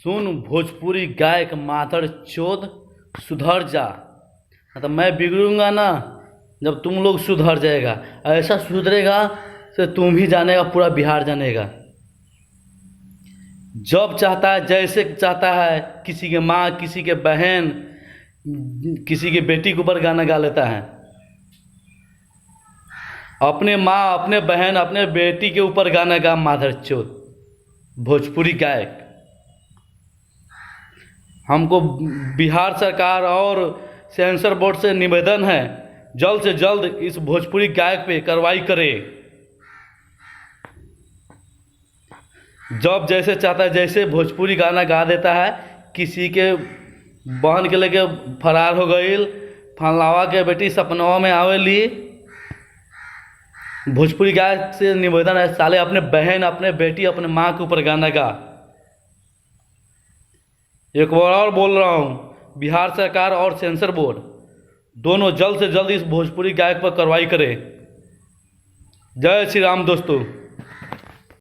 सुन भोजपुरी गायक माधर चोद, सुधर जा। तो मैं बिगड़ूंगा ना जब तुम लोग सुधर जाएगा। ऐसा सुधरेगा से तुम ही जानेगा, पूरा बिहार जानेगा। जब चाहता है, जैसे चाहता है, किसी के माँ, किसी के बहन, किसी के बेटी के ऊपर गाना गा लेता है। अपने माँ, अपने बहन, अपने बेटी के ऊपर गाना गा माधर चोद भोजपुरी गायक। हमको बिहार सरकार और सेंसर बोर्ड से निवेदन है, जल्द से जल्द इस भोजपुरी गायक पे कार्रवाई करे। जब जैसे चाहता है, जैसे भोजपुरी गाना गा देता है, किसी के बहन के लेके फरार हो गई, फलावा के बेटी सपनवा में आवेली। भोजपुरी गायक से निवेदन है, साले अपने बहन, अपने बेटी, अपने माँ के ऊपर गाना गा। एक बार और बोल रहा हूँ, बिहार सरकार और सेंसर बोर्ड दोनों जल्द से जल्द इस भोजपुरी गायक पर कार्रवाई करें। जय श्री राम दोस्तों।